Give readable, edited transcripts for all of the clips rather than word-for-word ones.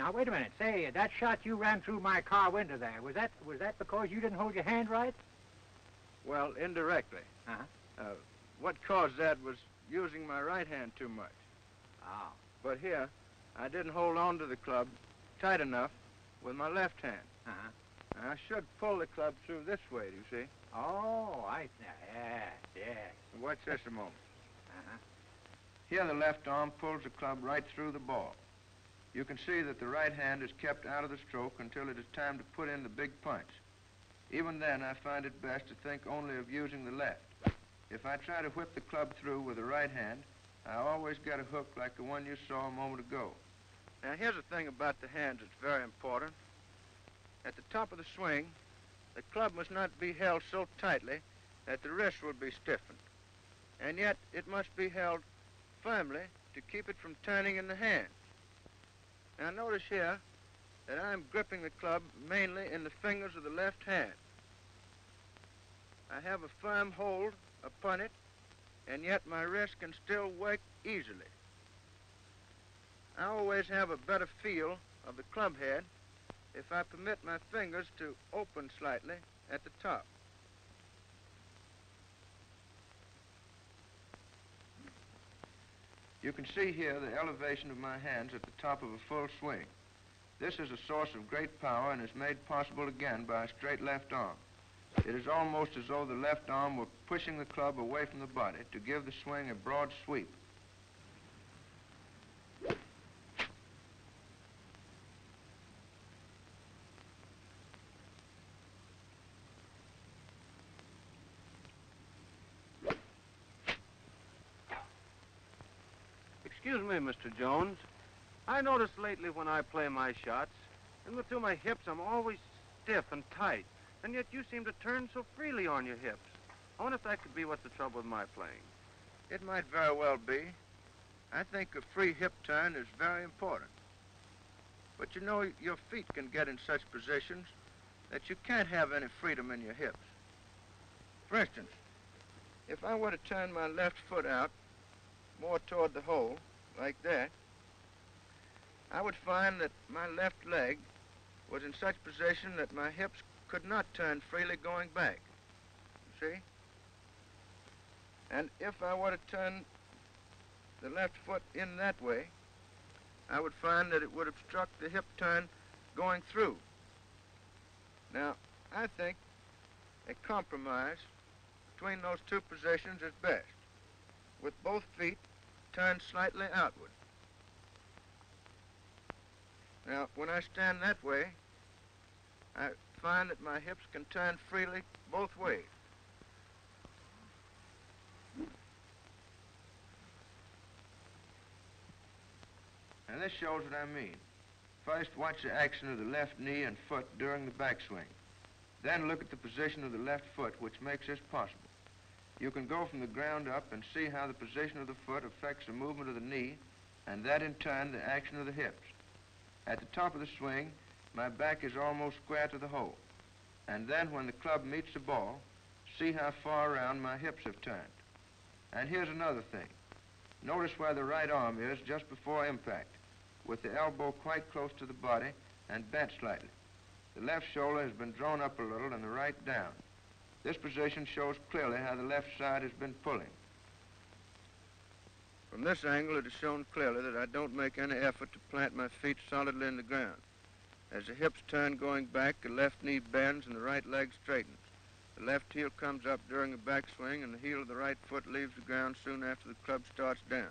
Now, wait a minute. Say, that shot you ran through my car window there, was that because you didn't hold your hand right? Well, indirectly. Uh-huh. What caused that was using my right hand too much. Oh. But here, I didn't hold on to the club tight enough with my left hand. Uh-huh. I should pull the club through this way, do you see? Oh, I see. Yes. Watch this a moment. Uh-huh. Here the left arm pulls the club right through the ball. You can see that the right hand is kept out of the stroke until it is time to put in the big punch. Even then, I find it best to think only of using the left. If I try to whip the club through with the right hand, I always get a hook like the one you saw a moment ago. Now, here's the thing about the hands that's very important. At the top of the swing, the club must not be held so tightly that the wrist will be stiffened. And yet, it must be held firmly to keep it from turning in the hand. Now, notice here that I'm gripping the club mainly in the fingers of the left hand. I have a firm hold upon it, and yet my wrist can still work easily. I always have a better feel of the club head if I permit my fingers to open slightly at the top. You can see here the elevation of my hands at the top of a full swing. This is a source of great power and is made possible again by a straight left arm. It is almost as though the left arm were pushing the club away from the body to give the swing a broad sweep. Excuse me, Mr. Jones. I noticed lately when I play my shots, and through my hips I'm always stiff and tight, and yet you seem to turn so freely on your hips. I wonder if that could be what's the trouble with my playing. It might very well be. I think a free hip turn is very important. But you know, your feet can get in such positions that you can't have any freedom in your hips. For instance, if I were to turn my left foot out more toward the hole, like that, I would find that my left leg was in such position that my hips could not turn freely going back. You see? And if I were to turn the left foot in that way, I would find that it would obstruct the hip turn going through. Now, I think a compromise between those two positions is best, with both feet turned slightly outward. Now, when I stand that way, I find that my hips can turn freely both ways. Now, this shows what I mean. First, watch the action of the left knee and foot during the backswing. Then look at the position of the left foot, which makes this possible. You can go from the ground up and see how the position of the foot affects the movement of the knee, and that in turn the action of the hips. At the top of the swing, my back is almost square to the hole. And then when the club meets the ball, see how far around my hips have turned. And here's another thing. Notice where the right arm is just before impact, with the elbow quite close to the body and bent slightly. The left shoulder has been drawn up a little and the right down. This position shows clearly how the left side has been pulling. From this angle, it is shown clearly that I don't make any effort to plant my feet solidly in the ground. As the hips turn going back, the left knee bends and the right leg straightens. The left heel comes up during a backswing, and the heel of the right foot leaves the ground soon after the club starts down.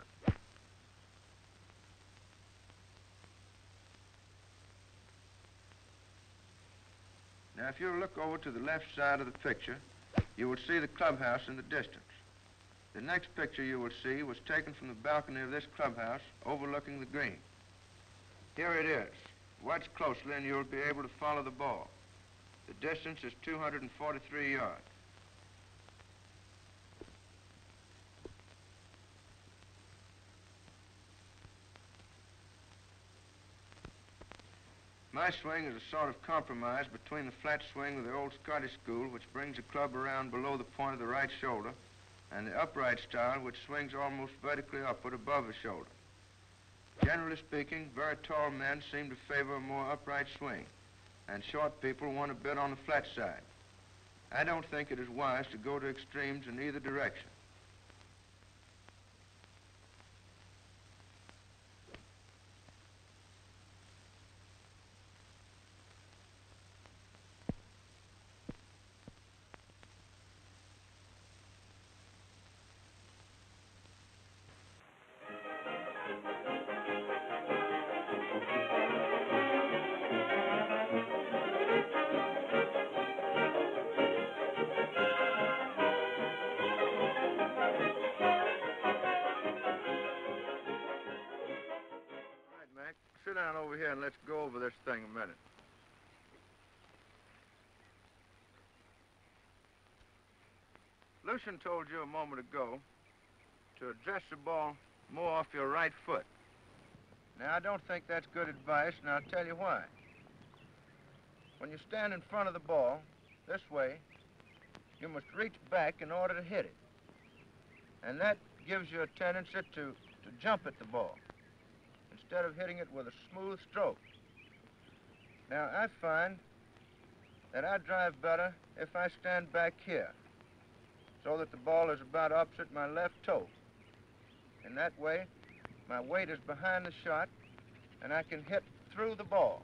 Now, if you look over to the left side of the picture, you will see the clubhouse in the distance. The next picture you will see was taken from the balcony of this clubhouse overlooking the green. Here it is. Watch closely and you'll be able to follow the ball. The distance is 243 yards. My swing is a sort of compromise between the flat swing of the old Scottish school, which brings the club around below the point of the right shoulder, and the upright style, which swings almost vertically upward above the shoulder. Generally speaking, very tall men seem to favor a more upright swing, and short people want a bit on the flat side. I don't think it is wise to go to extremes in either direction. Sit down over here and let's go over this thing a minute. Lucian told you a moment ago to address the ball more off your right foot. Now, I don't think that's good advice, and I'll tell you why. When you stand in front of the ball, this way, you must reach back in order to hit it. And that gives you a tendency to jump at the ball, instead of hitting it with a smooth stroke. Now, I find that I drive better if I stand back here, so that the ball is about opposite my left toe. In that way, my weight is behind the shot, and I can hit through the ball.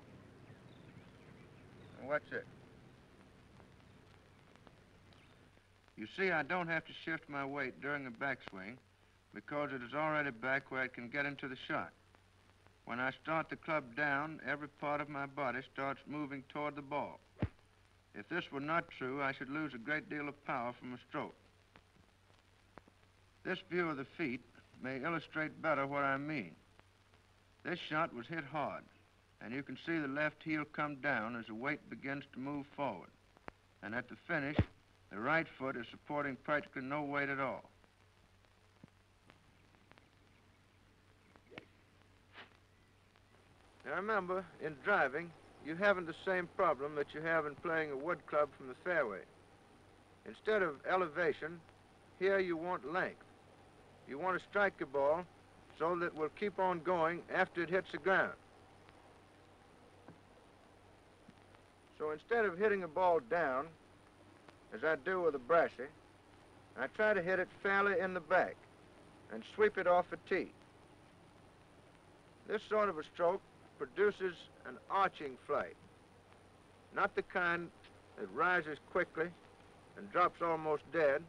And watch it. You see, I don't have to shift my weight during the backswing because it is already back where it can get into the shot. When I start the club down, every part of my body starts moving toward the ball. If this were not true, I should lose a great deal of power from a stroke. This view of the feet may illustrate better what I mean. This shot was hit hard, and you can see the left heel come down as the weight begins to move forward. And at the finish, the right foot is supporting practically no weight at all. Now remember, in driving, you haven't the same problem that you have in playing a wood club from the fairway. Instead of elevation, here you want length. You want to strike the ball so that it will keep on going after it hits the ground. So instead of hitting a ball down, as I do with a Brassie, I try to hit it fairly in the back and sweep it off a tee. This sort of a stroke produces an arching flight, not the kind that rises quickly and drops almost dead,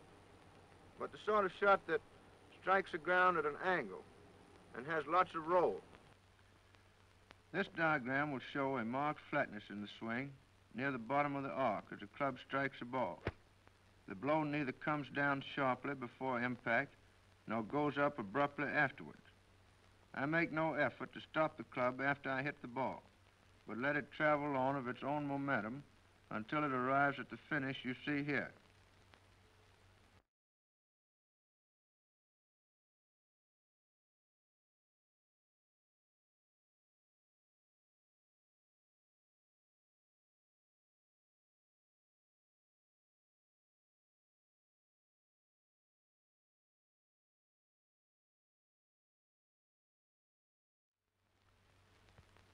but the sort of shot that strikes the ground at an angle and has lots of roll. This diagram will show a marked flatness in the swing near the bottom of the arc as the club strikes the ball. The blow neither comes down sharply before impact nor goes up abruptly afterwards. I make no effort to stop the club after I hit the ball, but let it travel on of its own momentum until it arrives at the finish you see here.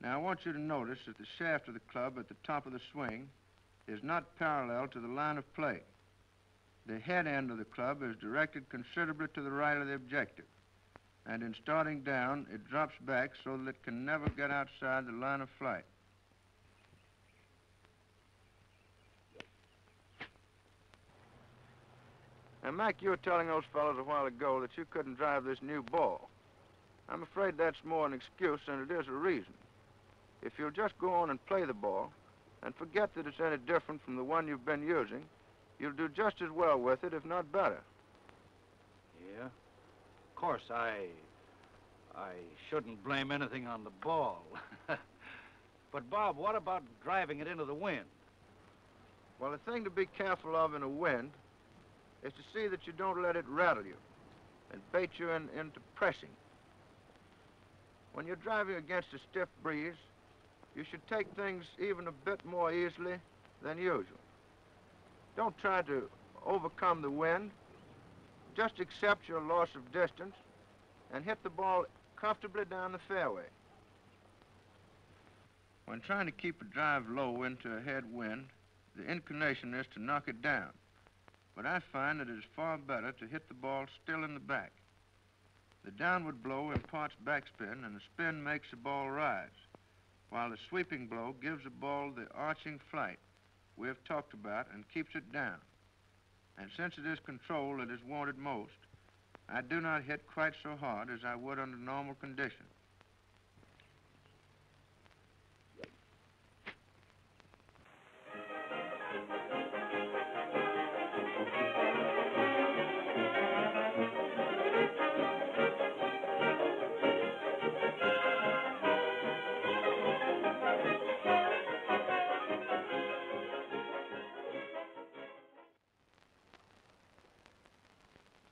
Now, I want you to notice that the shaft of the club at the top of the swing is not parallel to the line of play. The head end of the club is directed considerably to the right of the objective, and in starting down, it drops back so that it can never get outside the line of flight. Now, Mac, you were telling those fellows a while ago that you couldn't drive this new ball. I'm afraid that's more an excuse than it is a reason. If you'll just go on and play the ball and forget that it's any different from the one you've been using, you'll do just as well with it, if not better. Yeah? Of course, I shouldn't blame anything on the ball. But, Bob, what about driving it into the wind? Well, the thing to be careful of in a wind is to see that you don't let it rattle you and bait you into pressing. When you're driving against a stiff breeze, you should take things even a bit more easily than usual. Don't try to overcome the wind. Just accept your loss of distance and hit the ball comfortably down the fairway. When trying to keep a drive low into a headwind, the inclination is to knock it down. But I find that it is far better to hit the ball still in the back. The downward blow imparts backspin, and the spin makes the ball rise, while the sweeping blow gives the ball the arching flight we have talked about and keeps it down. And since it is control that is wanted most, I do not hit quite so hard as I would under normal conditions.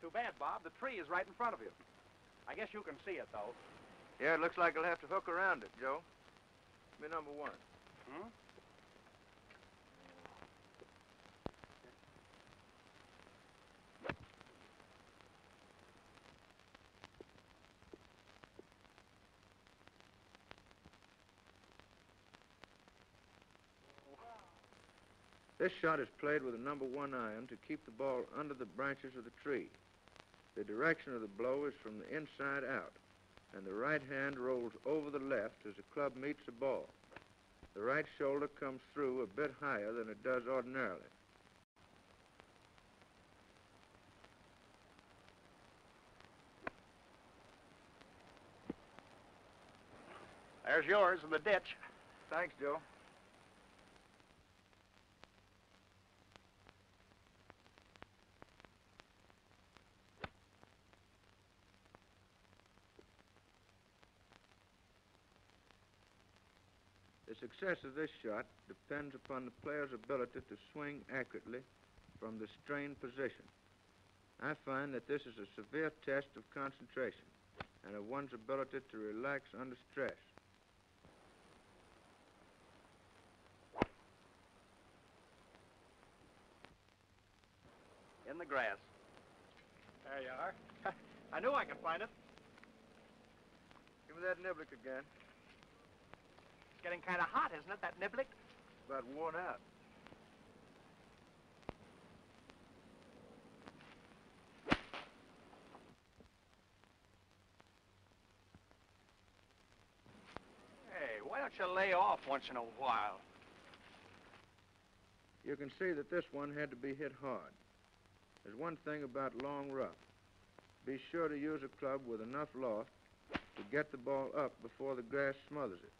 Too bad, Bob. The tree is right in front of you. I guess you can see it, though. Yeah, it looks like I'll have to hook around it, Joe. Be number one. Hmm? This shot is played with a number one iron to keep the ball under the branches of the tree. The direction of the blow is from the inside out, and the right hand rolls over the left as the club meets the ball. The right shoulder comes through a bit higher than it does ordinarily. There's yours in the ditch. Thanks, Joe. The success of this shot depends upon the player's ability to swing accurately from the strained position. I find that this is a severe test of concentration and of one's ability to relax under stress. In the grass. There you are. I knew I could find it. Give me that niblick again. It's getting kind of hot, isn't it, that niblick? About worn out. Hey, why don't you lay off once in a while? You can see that this one had to be hit hard. There's one thing about long rough. Be sure to use a club with enough loft to get the ball up before the grass smothers it.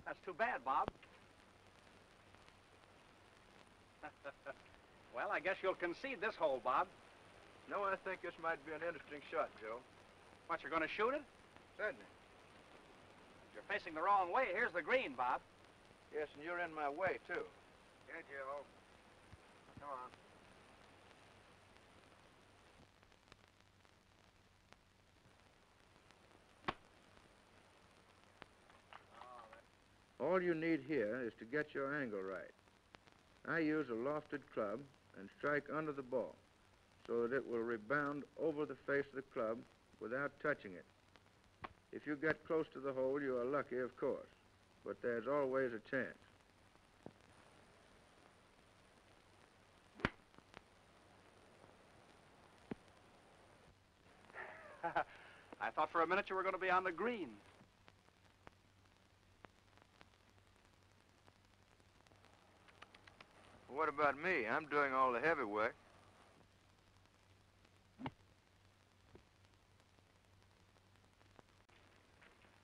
That's too bad, Bob. Well, I guess you'll concede this hole, Bob. No, I think this might be an interesting shot, Joe. What, you're going to shoot it? Certainly. You're facing the wrong way. Here's the green, Bob. Yes, and you're in my way, too. Here, Joe. Come on. All you need here is to get your angle right. I use a lofted club and strike under the ball so that it will rebound over the face of the club without touching it. If you get close to the hole, you are lucky, of course, but there's always a chance. I thought for a minute you were going to be on the green. What about me? I'm doing all the heavy work.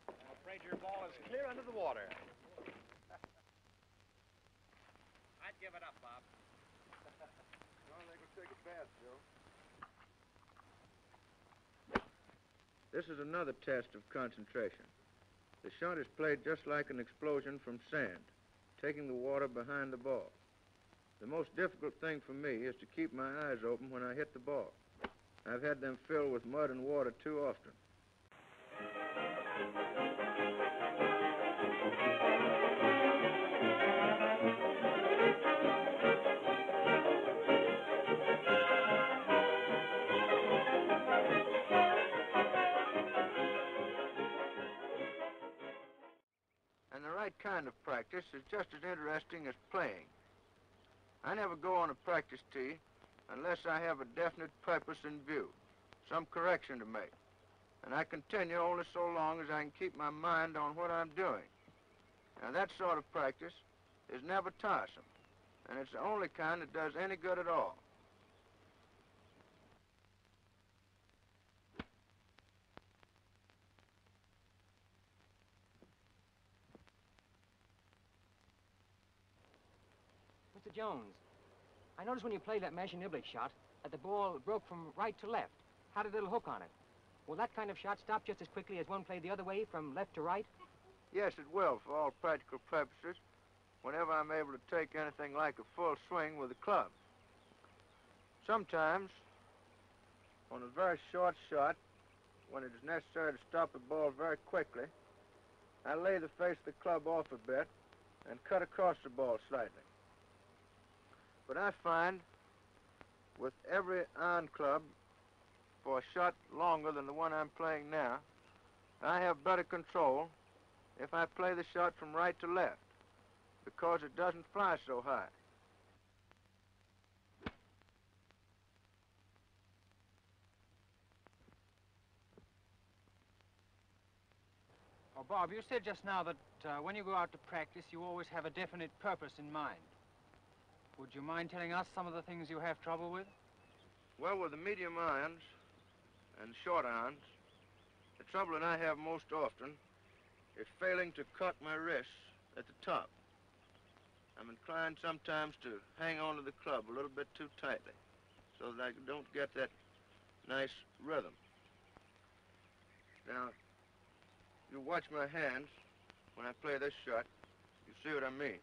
I'm afraid your ball is clear under the water. I'd give it up, Bob. Well, they can take a pass, Joe. This is another test of concentration. The shot is played just like an explosion from sand, taking the water behind the ball. The most difficult thing for me is to keep my eyes open when I hit the ball. I've had them filled with mud and water too often. practice is just as interesting as playing. I never go on a practice tee unless I have a definite purpose in view, some correction to make. And I continue only so long as I can keep my mind on what I'm doing. Now, that sort of practice is never tiresome, and it's the only kind that does any good at all. Mr. Jones, I noticed when you played that mash and niblick shot that the ball broke from right to left, had a little hook on it. Will that kind of shot stop just as quickly as one played the other way from left to right? Yes, it will, for all practical purposes, whenever I'm able to take anything like a full swing with a club. Sometimes, on a very short shot, when it is necessary to stop the ball very quickly, I lay the face of the club off a bit and cut across the ball slightly. But I find with every iron club, for a shot longer than the one I'm playing now, I have better control if I play the shot from right to left, because it doesn't fly so high. Oh, Bob, you said just now that when you go out to practice, you always have a definite purpose in mind. Would you mind telling us some of the things you have trouble with? Well, with the medium irons and short irons, the trouble that I have most often is failing to cut my wrists at the top. I'm inclined sometimes to hang on to the club a little bit too tightly so that I don't get that nice rhythm. Now, you watch my hands when I play this shot, you see what I mean.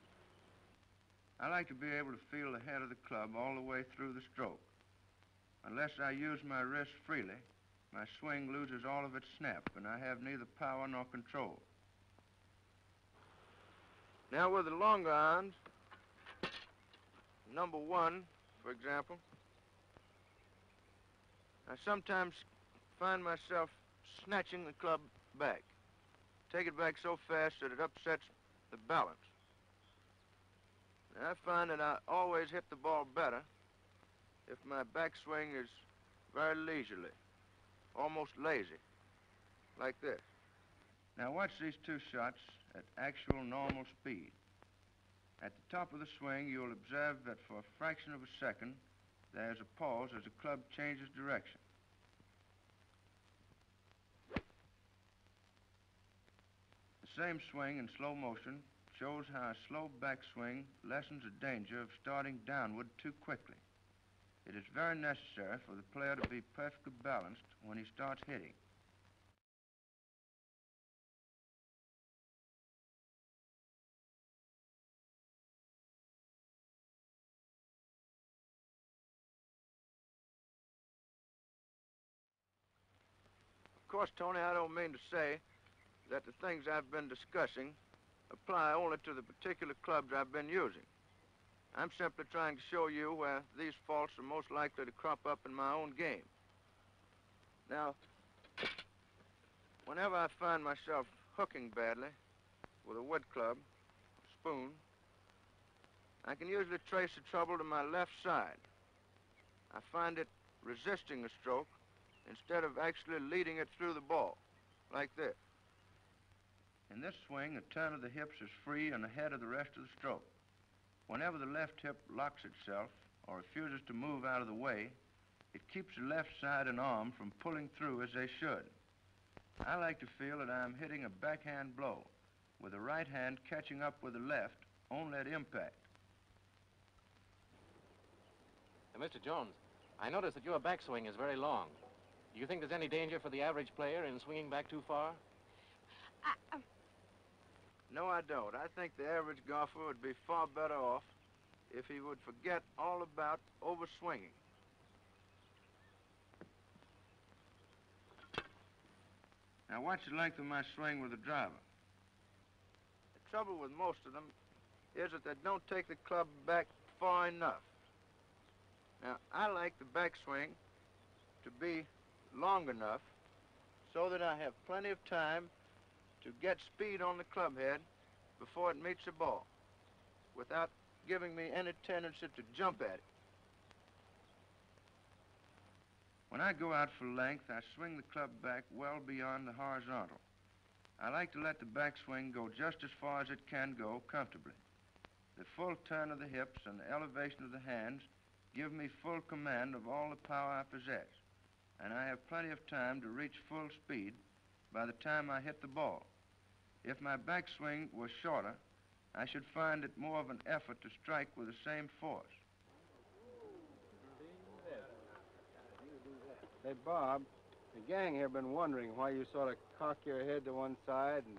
I like to be able to feel the head of the club all the way through the stroke. Unless I use my wrist freely, my swing loses all of its snap, and I have neither power nor control. Now, with the longer irons, number 1, for example, I sometimes find myself snatching the club back. Take it back so fast that it upsets the balance. And I find that I always hit the ball better if my backswing is very leisurely, almost lazy, like this. Now watch these two shots at actual normal speed. At the top of the swing, you'll observe that for a fraction of a second, there's a pause as the club changes direction. The same swing in slow motion shows how a slow backswing lessens the danger of starting downward too quickly. It is very necessary for the player to be perfectly balanced when he starts hitting. Of course, Tony, I don't mean to say that the things I've been discussing apply only to the particular clubs I've been using. I'm simply trying to show you where these faults are most likely to crop up in my own game. Now, whenever I find myself hooking badly with a wood club, spoon, I can usually trace the trouble to my left side. I find it resisting the stroke instead of actually leading it through the ball, like this. In this swing, a turn of the hips is free and ahead of the rest of the stroke. Whenever the left hip locks itself or refuses to move out of the way, it keeps the left side and arm from pulling through as they should. I like to feel that I'm hitting a backhand blow, with the right hand catching up with the left only at impact. Mr. Jones, I notice that your backswing is very long. Do you think there's any danger for the average player in swinging back too far? No, I don't. I think the average golfer would be far better off if he would forget all about overswinging. Now watch the length of my swing with the driver. The trouble with most of them is that they don't take the club back far enough. Now, I like the backswing to be long enough so that I have plenty of time to get speed on the club head before it meets the ball, without giving me any tendency to jump at it. When I go out for length, I swing the club back well beyond the horizontal. I like to let the backswing go just as far as it can go comfortably. The full turn of the hips and the elevation of the hands give me full command of all the power I possess, and I have plenty of time to reach full speed by the time I hit the ball. If my backswing was shorter, I should find it more of an effort to strike with the same force. Say, Bob, the gang here have been wondering why you sort of cock your head to one side and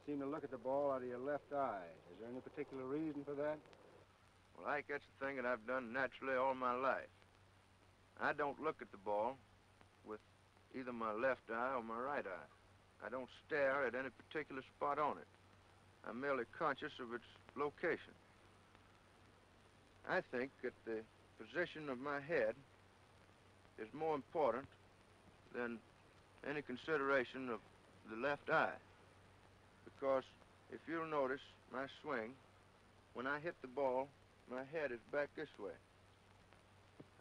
seem to look at the ball out of your left eye. Is there any particular reason for that? Well, Ike, that's the thing that I've done naturally all my life. I don't look at the ball with either my left eye or my right eye. I don't stare at any particular spot on it. I'm merely conscious of its location. I think that the position of my head is more important than any consideration of the left eye. Because if you'll notice my swing, when I hit the ball, my head is back this way.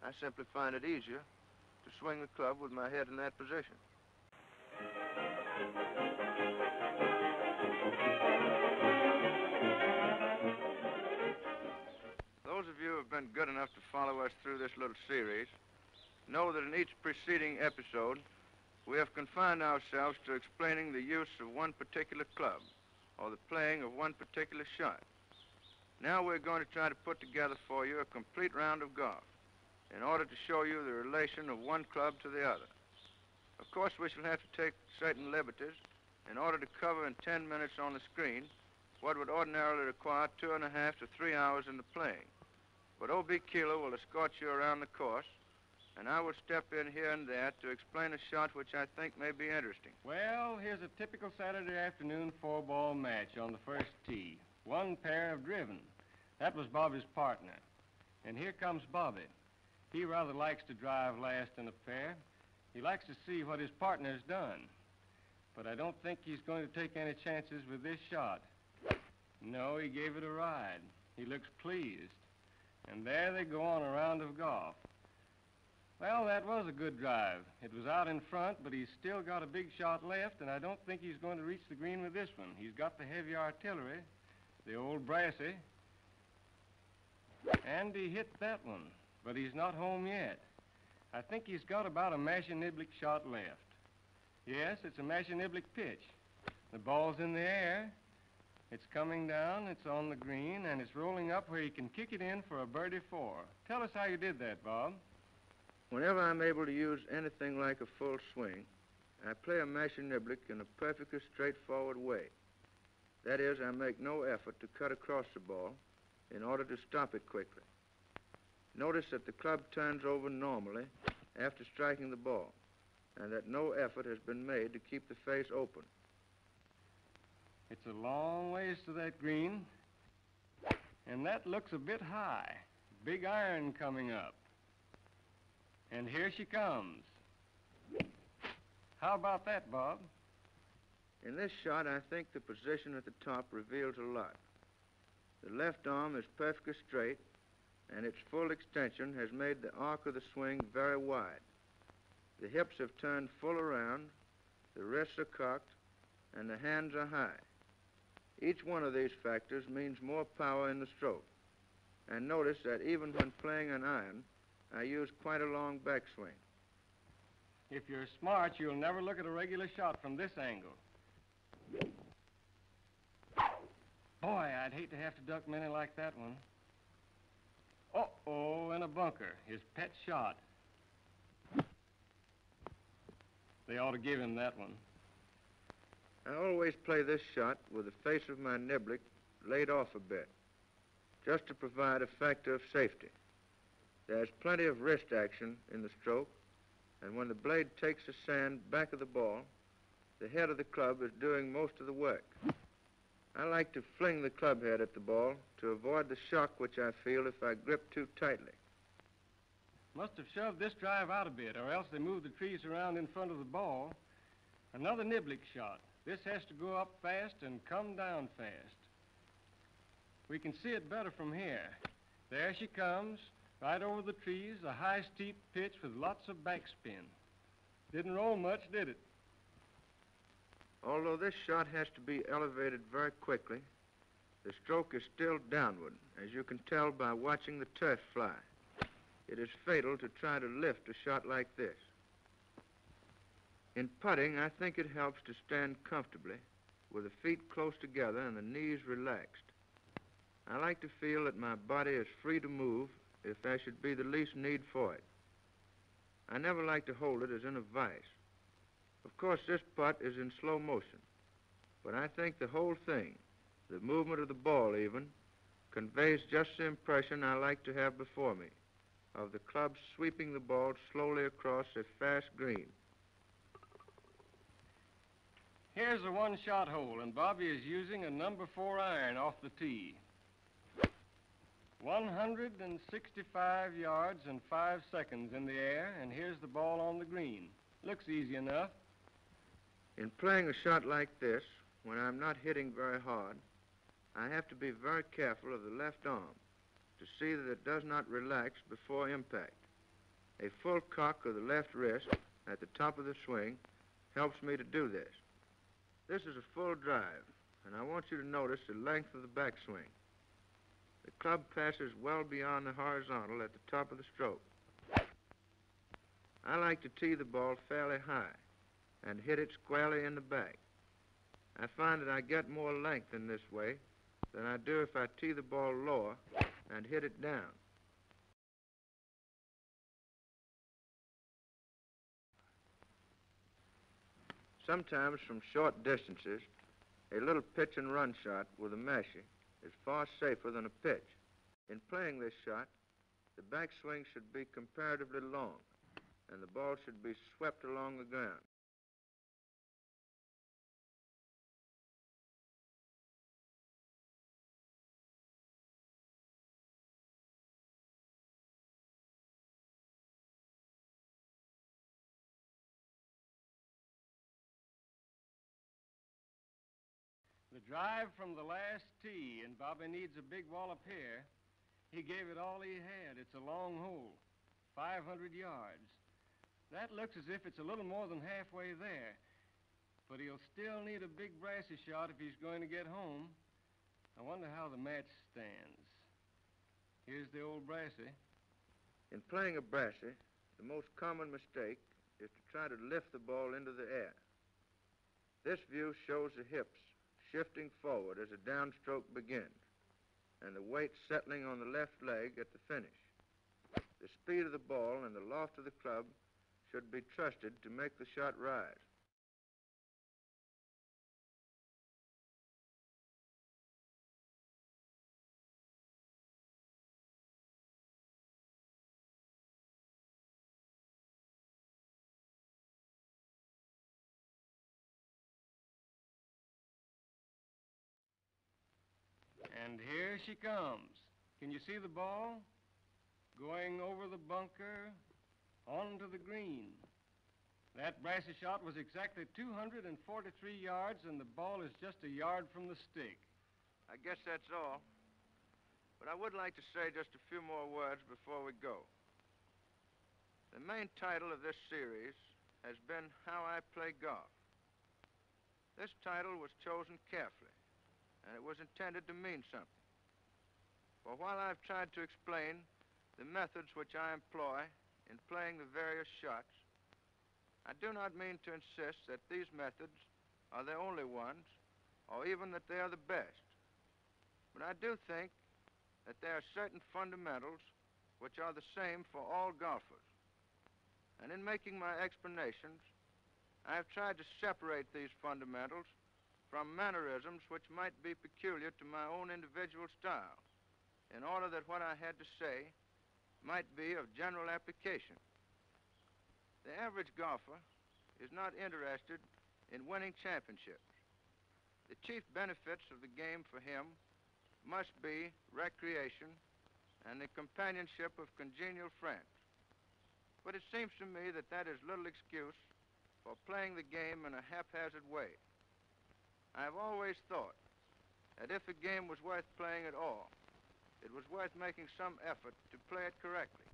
I simply find it easier to swing the club with my head in that position. Those of you who have been good enough to follow us through this little series know that in each preceding episode, we have confined ourselves to explaining the use of one particular club or the playing of one particular shot. Now we're going to try to put together for you a complete round of golf in order to show you the relation of one club to the other. Of course, we shall have to take certain liberties in order to cover in 10 minutes on the screen what would ordinarily require 2.5 to 3 hours in the playing. But O.B. Keeler will escort you around the course, and I will step in here and there to explain a shot which I think may be interesting. Well, here's a typical Saturday afternoon four-ball match on the first tee. One pair have driven. That was Bobby's partner. And here comes Bobby. He rather likes to drive last in a pair. He likes to see what his partner's done. But I don't think he's going to take any chances with this shot. No, he gave it a ride. He looks pleased. And there they go on a round of golf. Well, that was a good drive. It was out in front, but he's still got a big shot left, and I don't think he's going to reach the green with this one. He's got the heavy artillery, the old Brassie, and he hit that one, but he's not home yet. I think he's got about a Mashiniblick shot left. Yes, it's a Mashiniblick pitch. The ball's in the air. It's coming down, it's on the green, and it's rolling up where he can kick it in for a birdie 4. Tell us how you did that, Bob. Whenever I'm able to use anything like a full swing, I play a Mashiniblick in a perfectly straightforward way. That is, I make no effort to cut across the ball in order to stop it quickly. Notice that the club turns over normally after striking the ball, and that no effort has been made to keep the face open. It's a long ways to that green, and that looks a bit high. Big iron coming up. And here she comes. How about that, Bob? In this shot, I think the position at the top reveals a lot. The left arm is perfectly straight, and its full extension has made the arc of the swing very wide. The hips have turned full around, the wrists are cocked, and the hands are high. Each one of these factors means more power in the stroke. And notice that even when playing an iron, I use quite a long backswing. If you're smart, you'll never look at a regular shot from this angle. Boy, I'd hate to have to duck many like that one. Uh-oh, in a bunker, his pet shot. They ought to give him that one. I always play this shot with the face of my niblick laid off a bit, just to provide a factor of safety. There's plenty of wrist action in the stroke, and when the blade takes the sand back of the ball, the head of the club is doing most of the work. I like to fling the club head at the ball to avoid the shock which I feel if I grip too tightly. Must have shoved this drive out a bit, or else they moved the trees around in front of the ball. Another niblick shot. This has to go up fast and come down fast. We can see it better from here. There she comes, right over the trees, a high, steep pitch with lots of backspin. Didn't roll much, did it? Although this shot has to be elevated very quickly, the stroke is still downward, as you can tell by watching the turf fly. It is fatal to try to lift a shot like this. In putting, I think it helps to stand comfortably with the feet close together and the knees relaxed. I like to feel that my body is free to move if there should be the least need for it. I never like to hold it as in a vise. Of course, this putt is in slow motion, but I think the whole thing, the movement of the ball even, conveys just the impression I like to have before me, of the club sweeping the ball slowly across a fast green. Here's a one-shot hole, and Bobby is using a number 4 iron off the tee. 165 yards and 5 seconds in the air, and here's the ball on the green. Looks easy enough. In playing a shot like this, when I'm not hitting very hard, I have to be very careful of the left arm to see that it does not relax before impact. A full cock of the left wrist at the top of the swing helps me to do this. This is a full drive, and I want you to notice the length of the backswing. The club passes well beyond the horizontal at the top of the stroke. I like to tee the ball fairly high and hit it squarely in the back. I find that I get more length in this way than I do if I tee the ball lower and hit it down. Sometimes from short distances, a little pitch and run shot with a mashie is far safer than a pitch. In playing this shot, the backswing should be comparatively long, and the ball should be swept along the ground. The drive from the last tee, and Bobby needs a big wallop here. He gave it all he had. It's a long hole, 500 yards. That looks as if it's a little more than halfway there, but he'll still need a big Brassie shot if he's going to get home. I wonder how the match stands. Here's the old Brassie. In playing a Brassie, the most common mistake is to try to lift the ball into the air. This view shows the hips shifting forward as the downstroke begins, and the weight settling on the left leg at the finish. The speed of the ball and the loft of the club should be trusted to make the shot rise. And here she comes. Can you see the ball? Going over the bunker, onto the green. That Brassie shot was exactly 243 yards, and the ball is just a yard from the stick. I guess that's all. But I would like to say just a few more words before we go. The main title of this series has been How I Play Golf. This title was chosen carefully, and it was intended to mean something. For while I've tried to explain the methods which I employ in playing the various shots, I do not mean to insist that these methods are the only ones, or even that they are the best. But I do think that there are certain fundamentals which are the same for all golfers. And in making my explanations, I have tried to separate these fundamentals from mannerisms which might be peculiar to my own individual style, in order that what I had to say might be of general application. The average golfer is not interested in winning championships. The chief benefits of the game for him must be recreation and the companionship of congenial friends. But it seems to me that that is little excuse for playing the game in a haphazard way. I have always thought that if a game was worth playing at all, it was worth making some effort to play it correctly.